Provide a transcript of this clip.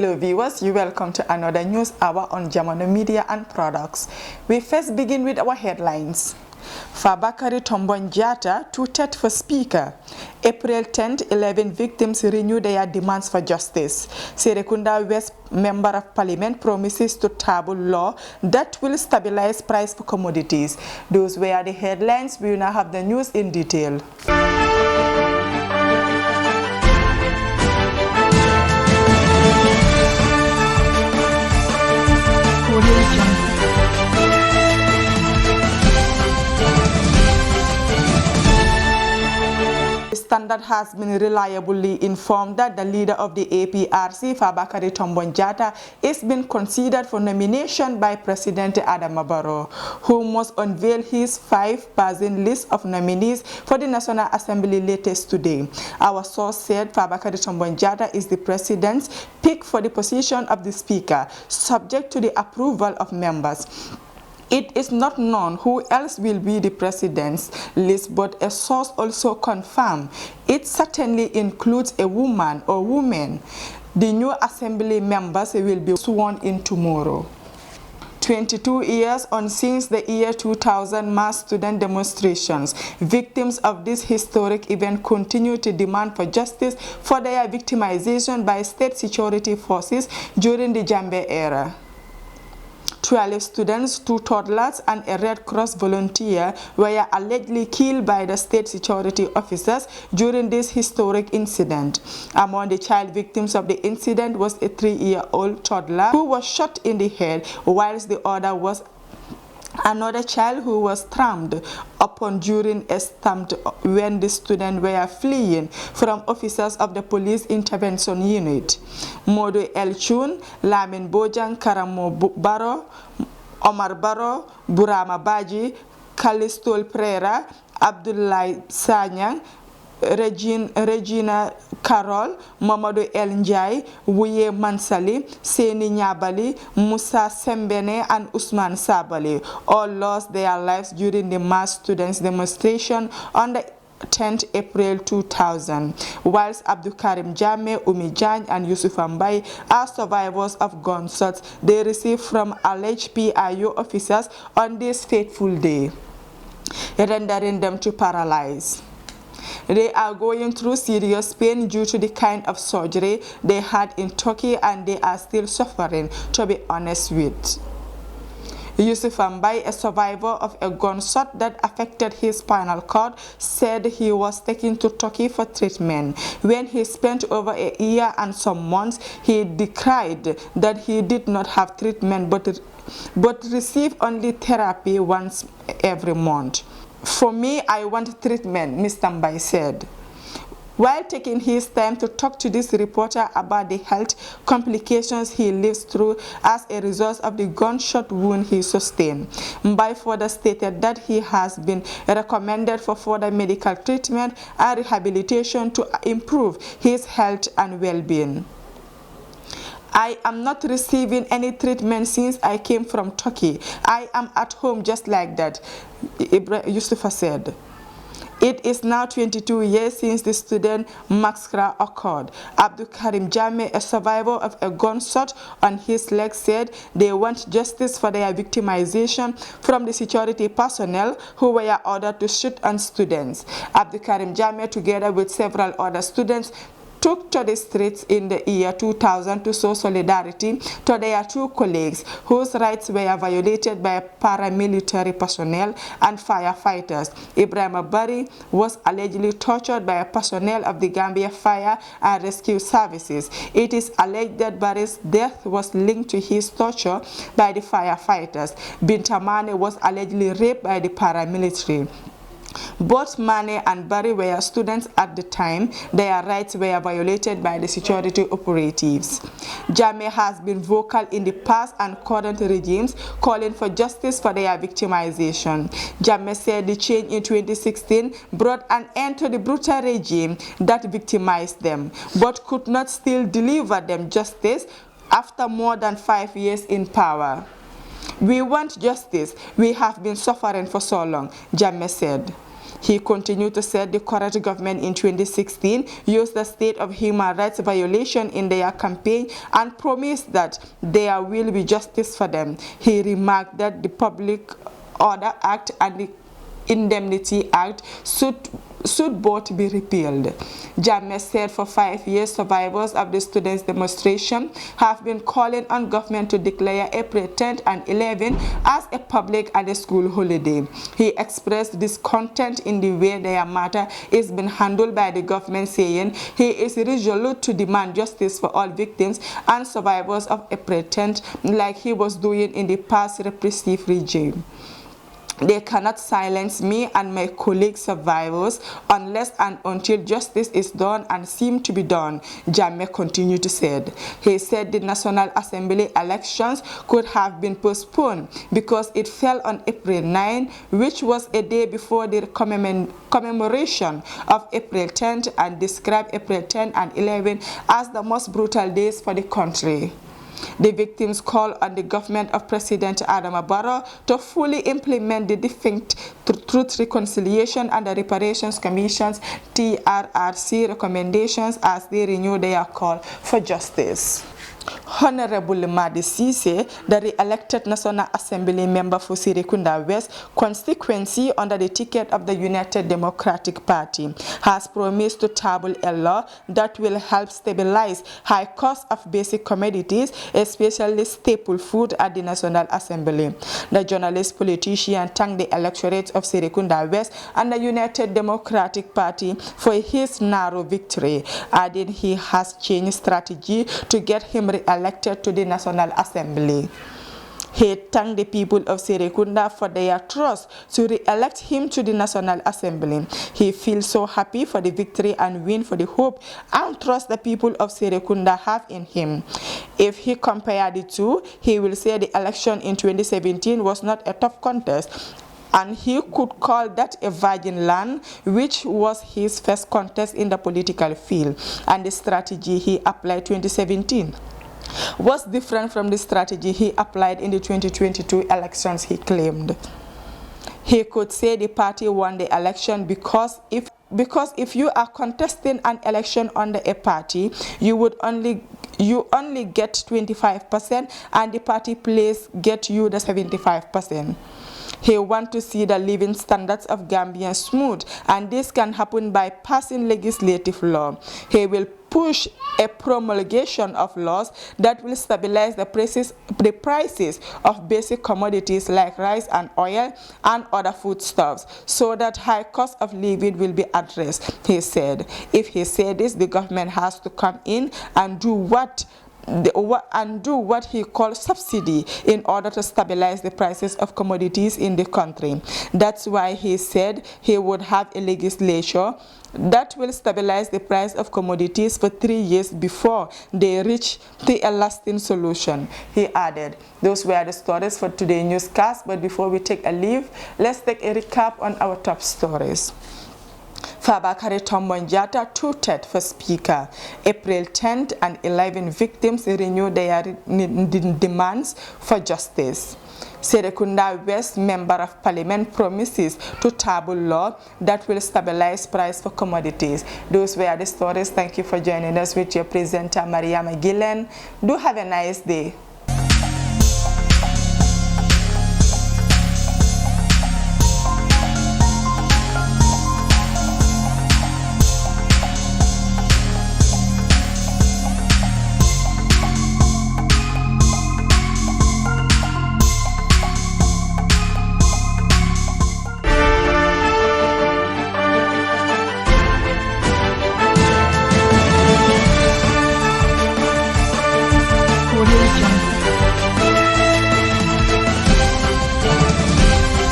Hello viewers, you welcome to another news hour on Jamano Media and Products. We first begin with our headlines. Fabakary Tombong Jatta tweeted for Speaker. April 10th, 11 victims renew their demands for justice. Serekunda West Member of Parliament promises to table law that will stabilize price for commodities. Those were the headlines. We will now have the news in detail. Standard has been reliably informed that the leader of the APRC, Fabakary Tombong Jatta, is being considered for nomination by President Adama Barrow, who must unveil his 5-person list of nominees for the National Assembly latest today. Our source said Fabakary Tombong Jatta is the president's pick for the position of the Speaker, subject to the approval of members. It is not known who else will be the president's list, but a source also confirmed it certainly includes a woman or women. The new assembly members will be sworn in tomorrow. 22 years on since the year 2000 mass student demonstrations, victims of this historic event continue to demand for justice for their victimization by state security forces during the Gambia era. 12 students, 2 toddlers, and a Red Cross volunteer were allegedly killed by the state security officers during this historic incident. Among the child victims of the incident was a 3-year-old toddler who was shot in the head, whilst the other was another child who was trampled upon during a stamp when the students were fleeing from officers of the police intervention unit. Modu Elchun, Lamin Bojang, Karamo Baro, Omar Baro, Burama Baji, Kalistol Prera, Abdullah Sanyang, Regina Carol, Mamadou El Njai, Wuye Mansali, Seni Nyabali, Musa Sembene, and Usman Sabali all lost their lives during the mass students' demonstration on the 10th April 2000, whilst Abdul Karim Jame, Umi Jan, and Yusuf Ambai are survivors of gunshots they received from alleged PIU officers on this fateful day, rendering them to paralyze. They are going through serious pain due to the kind of surgery they had in Turkey, and they are still suffering, to be honest with. Yusuf Ambai, a survivor of a gunshot that affected his spinal cord, said he was taken to Turkey for treatment. When he spent over a year and some months, he decried that he did not have treatment but received only therapy once every month. For me, I want treatment, Mr. Ambai said, while taking his time to talk to this reporter about the health complications he lives through as a result of the gunshot wound he sustained. Mbai further stated that he has been recommended for further medical treatment and rehabilitation to improve his health and well-being. I am not receiving any treatment since I came from Turkey. I am at home just like that, Yusufa said. It is now 22 years since the student massacre occurred. Abdul Karim Jame, a survivor of a gunshot on his leg, said they want justice for their victimization from the security personnel who were ordered to shoot on students. Abdul Karim Jame, together with several other students, took to the streets in the year 2000 to show solidarity to their 2 colleagues whose rights were violated by paramilitary personnel and firefighters. Ibrahim Bari was allegedly tortured by personnel of the Gambia Fire and Rescue Services. It is alleged that Bari's death was linked to his torture by the firefighters. Bintamane was allegedly raped by the paramilitary. Both Mane and Barry were students at the time. Their rights were violated by the security operatives. Jame has been vocal in the past and current regimes, calling for justice for their victimization. Jame said the change in 2016 brought an end to the brutal regime that victimized them, but could not still deliver them justice after more than 5 years in power. We want justice. We have been suffering for so long, Jame said. He continued to say the current government in 2016 used the state of human rights violation in their campaign and promised that there will be justice for them. He remarked that the Public Order Act and the Indemnity Act should both be repealed. Jammeh said for 5 years, survivors of the students' demonstration have been calling on government to declare April 10th and 11th as a public and a school holiday. He expressed discontent in the way their matter is being handled by the government, saying he is resolute to demand justice for all victims and survivors of April 10th, like he was doing in the past repressive regime. They cannot silence me and my colleague survivors unless and until justice is done and seems to be done, Jammeh continued to say. He said the National Assembly elections could have been postponed because it fell on April 9, which was a day before the commemoration of April 10th, and described April 10 and 11 as the most brutal days for the country. The victims call on the government of President Adama Barrow to fully implement the Defunct Truth Reconciliation and the Reparations Commission's TRRC recommendations as they renew their call for justice. Honorable Madi Cisse, the re-elected National Assembly member for Serekunda West constituency under the ticket of the United Democratic Party, has promised to table a law that will help stabilize high cost of basic commodities, especially staple food, at the National Assembly. The journalist politician thanked the electorate of Serekunda West and the United Democratic Party for his narrow victory, adding he has changed strategy to get him re-elected to the National Assembly. He thanked the people of Serekunda for their trust to re-elect him to the National Assembly. He feels so happy for the victory and win for the hope and trust the people of Serekunda have in him. If he compared the two, he will say the election in 2017 was not a tough contest, and he could call that a virgin land, which was his first contest in the political field, and the strategy he applied 2017 was different from the strategy he applied in the 2022 elections, he claimed. He could say the party won the election because if you are contesting an election under a party, you only get 25% and the party place get you the 75%. He wants to see the living standards of Gambia smooth, and this can happen by passing legislative law. He will push a promulgation of laws that will stabilize the prices of basic commodities like rice and oil and other foodstuffs, so that high cost of living will be addressed, he said. If he said this, the government has to come in and do what he calls subsidy in order to stabilize the prices of commodities in the country. That's why he said he would have a legislature that will stabilize the price of commodities for 3 years before they reach a lasting solution, he added. Those were the stories for today's newscast, but before we take a leave, let's take a recap on our top stories. Fabakary Tombong Jatta tweeted for Speaker. April 10th and 11 victims renew their demands for justice. Serekunda West Member of Parliament promises to table law that will stabilize price for commodities. Those were the stories. Thank you for joining us with your presenter, Mariama Gillen. Do have a nice day.